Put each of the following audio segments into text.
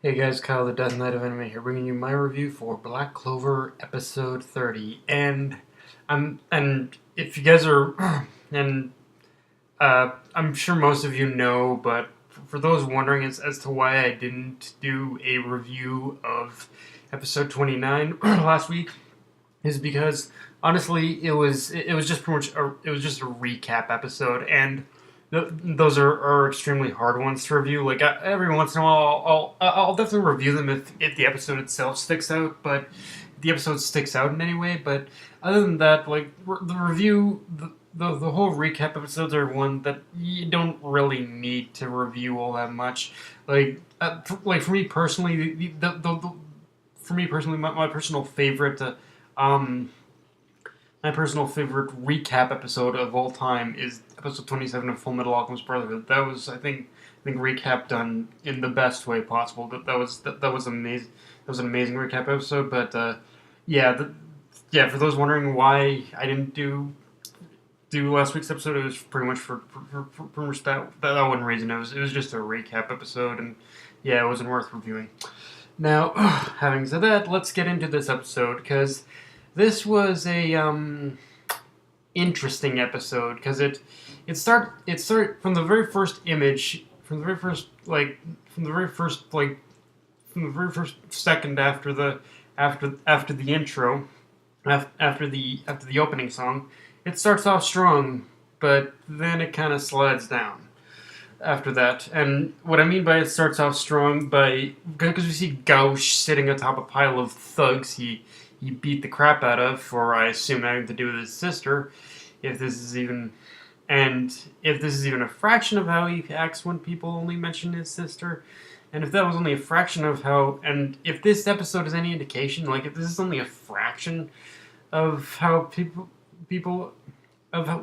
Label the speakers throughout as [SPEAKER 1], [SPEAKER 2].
[SPEAKER 1] Hey guys, Kyle the Death Knight of Anime here, bringing you my review for Black Clover episode 30. And if you guys are, and I'm sure most of you know, but for those wondering as to why I didn't do a review of episode 29 last week, is because honestly it was just pretty much it was just a recap episode, and those are extremely hard ones to review. Like every once in a while, I'll definitely review them if the episode itself sticks out. But the episode sticks out in any way. But other than that, like the review, the whole recap episodes are one that you don't really need to review all that much. For me personally, my personal favorite. Um, my personal favorite recap episode of all time is episode 27 of Full Metal Alchemist Brotherhood. That was, I think recap done in the best way possible. That was amazing. That was an amazing recap episode. But for those wondering why I didn't do last week's episode, it was pretty much for pretty much that one reason. It was just a recap episode, and yeah, it wasn't worth reviewing. Now, having said that, let's get into this episode, because this was a interesting episode, because it started from the very first image, from the very first second after the intro, after the opening song. It starts off strong, but then it kind of slides down after that. And what I mean by it starts off strong, because we see Gauche sitting atop a pile of thugs he beat the crap out of, for I assume having to do with his sister, if this is even a fraction of how he acts when people only mention his sister, and if that was only a fraction of how, and if this episode is any indication, like if this is only a fraction of how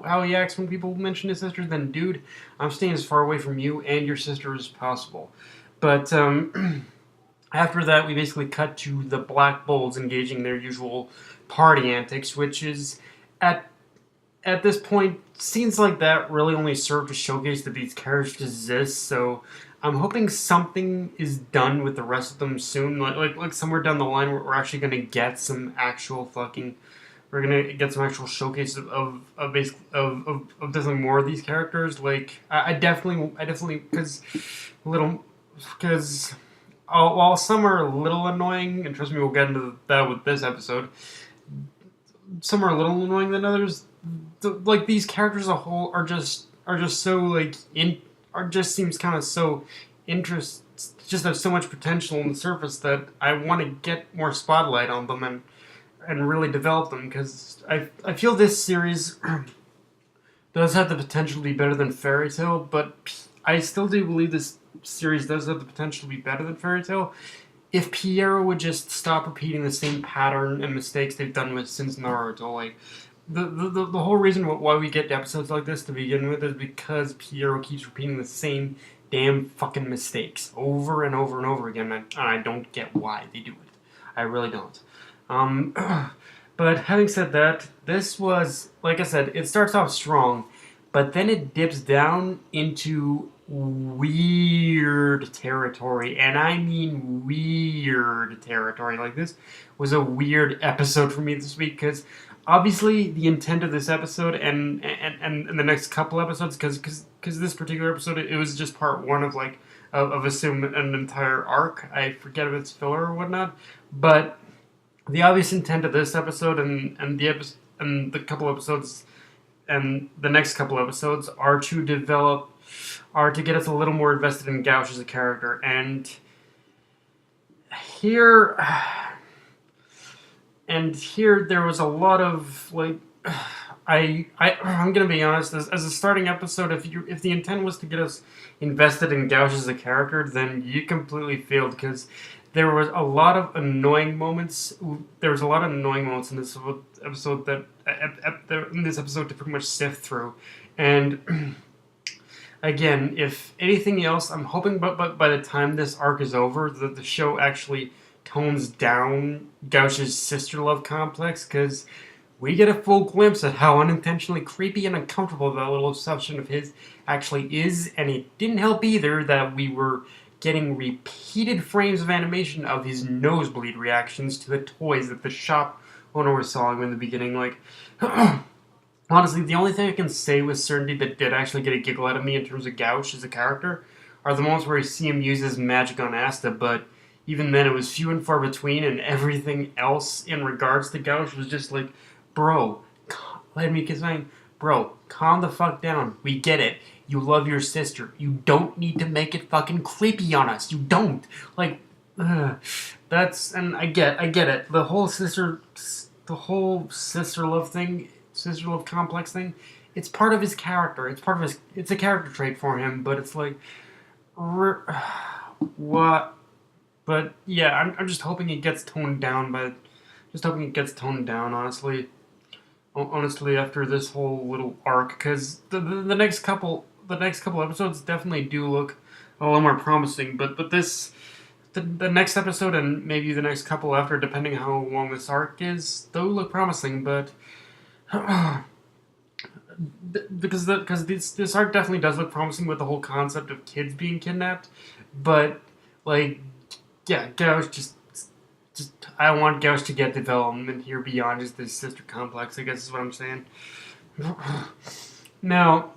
[SPEAKER 1] how he acts when people mention his sister, then dude, I'm staying as far away from you and your sister as possible. But after that, we basically cut to the Black Bulls engaging their usual party antics, which is, at this point, scenes like that really only serve to showcase that these characters exist. So I'm hoping something is done with the rest of them soon. Like somewhere down the line, we're actually gonna get some actual we're gonna get some actual showcases of definitely more of these characters. Like I definitely because while some are a little annoying, and trust me, we'll get into that with this episode, some are a little annoying than others. Like these characters as a whole are just so just seems kind of so just have so much potential on the surface that I want to get more spotlight on them and really develop them, because I feel this series does have the potential to be better than Fairy Tail, but I still do believe this series does have the potential to be better than Fairy Tail if Pierrot would just stop repeating the same pattern and mistakes they've done since Naruto. Like the whole reason why we get episodes like this to begin with is because Pierrot keeps repeating the same damn fucking mistakes over and over and over again, and I don't get why they do it. I really don't. But having said that, this was, like I said, it starts off strong, but then it dips down into weird territory, and I mean weird territory. Like, this was a weird episode for me this week, because obviously the intent of this episode and the next couple episodes, because this particular episode, it was just part one of assume an entire arc. I forget if it's filler or whatnot, but the obvious intent of this episode and the couple episodes and the next couple episodes are to get us a little more invested in Gauche as a character. And here there was a lot of I'm gonna be honest, as a starting episode, if the intent was to get us invested in Gauche as a character, then you completely failed, because there was a lot of annoying moments. There was a lot of annoying moments in this episode to pretty much sift through. And again, if anything else, I'm hoping by the time this arc is over, that the show actually tones down Gauche's sister love complex, because we get a full glimpse at how unintentionally creepy and uncomfortable that little obsession of his actually is. And it didn't help either that we were getting repeated frames of animation of his nosebleed reactions to the toys that the shop owner was selling him in the beginning. Like, honestly, the only thing I can say with certainty that did actually get a giggle out of me in terms of Gauche as a character are the moments where you see him use his magic on Asta, but even then it was few and far between, and everything else in regards to Gauche was just like, bro, let me keep saying, bro, calm the fuck down. We get it. You love your sister. You don't need to make it fucking creepy on us. You don't. Like, and I get it. The whole sister love thing, sister love complex thing, it's part of his character. It's a character trait for him, but it's like, what? But yeah, I'm just hoping it gets toned down. Honestly, after this whole little arc, because the next couple episodes definitely do look a little more promising. But the next episode and maybe the next couple after, depending how long this arc is, they'll look promising. But because this arc definitely does look promising with the whole concept of kids being kidnapped. But like, yeah, Gauche just I want Gauche to get development here beyond just this sister complex, I guess is what I'm saying. Now,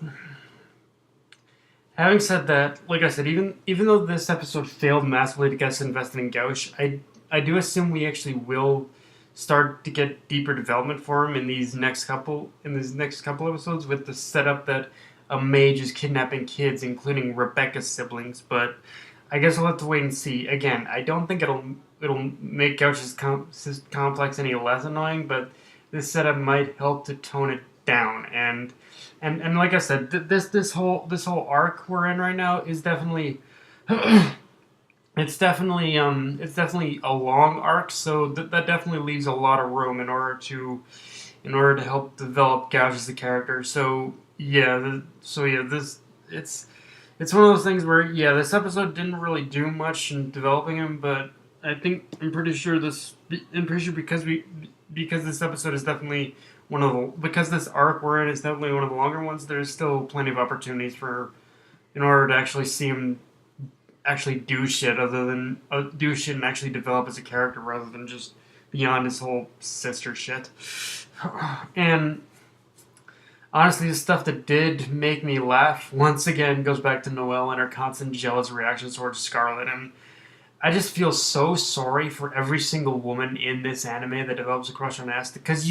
[SPEAKER 1] having said that, like I said, even though this episode failed massively to get us invested in Gauche, I do assume we actually will start to get deeper development for him in these next couple episodes, with the setup that a mage is kidnapping kids, including Rebecca's siblings. But I guess we'll have to wait and see. Again, I don't think it'll make Gauche's complex any less annoying, but this setup might help to tone it down. And like I said, this whole arc we're in right now is definitely it's definitely a long arc. So that definitely leaves a lot of room in order to help develop Gauche as a character. So yeah, it's one of those things where, yeah, this episode didn't really do much in developing him, but I'm pretty sure because this episode is definitely because this arc we're in is definitely one of the longer ones, there's still plenty of opportunities in order to actually see him actually do shit and actually develop as a character rather than just beyond his whole sister shit. And honestly, the stuff that did make me laugh, once again, goes back to Noelle and her constant jealous reactions towards Scarlet. And I just feel so sorry for every single woman in this anime that develops a crush on Asta, because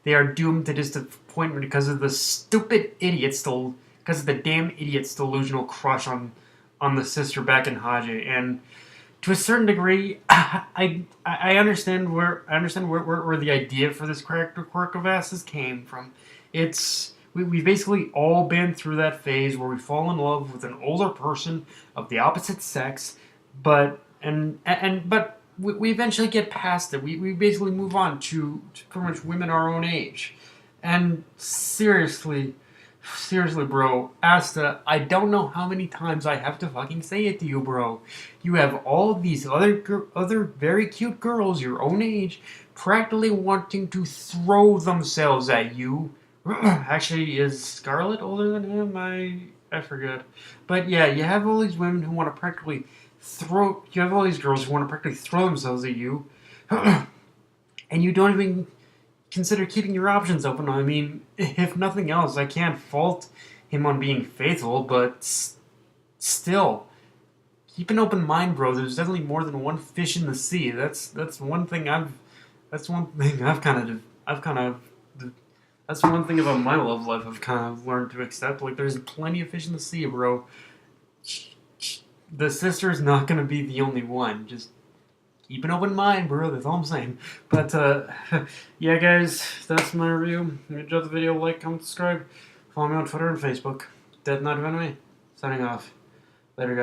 [SPEAKER 1] they are doomed to disappointment because of the damn idiot's delusional crush on the sister back in Hage. And to a certain degree, I understand where the idea for this character quirk of Asta's came from. We've basically all been through that phase where we fall in love with an older person of the opposite sex, but we eventually get past it. We basically move on to pretty much women our own age. And seriously, bro, Asta, I don't know how many times I have to fucking say it to you, bro. You have all these other very cute girls your own age practically wanting to throw themselves at you. Actually, is Scarlet older than him? I forget. But yeah, you have all these women who want to practically you have all these girls who want to practically throw themselves at you. And you don't even consider keeping your options open. I mean, if nothing else, I can't fault him on being faithful, but still, keep an open mind, bro. There's definitely more than one fish in the sea. That's one thing that's one thing about my love life I've kind of learned to accept. Like, there's plenty of fish in the sea, bro. The sister's not gonna be the only one. Just keep an open mind, bro. That's all I'm saying. But yeah, guys, that's my review. If you enjoyed the video, like, comment, subscribe. Follow me on Twitter and Facebook. Death Not of Enemy. Signing off. Later, guys.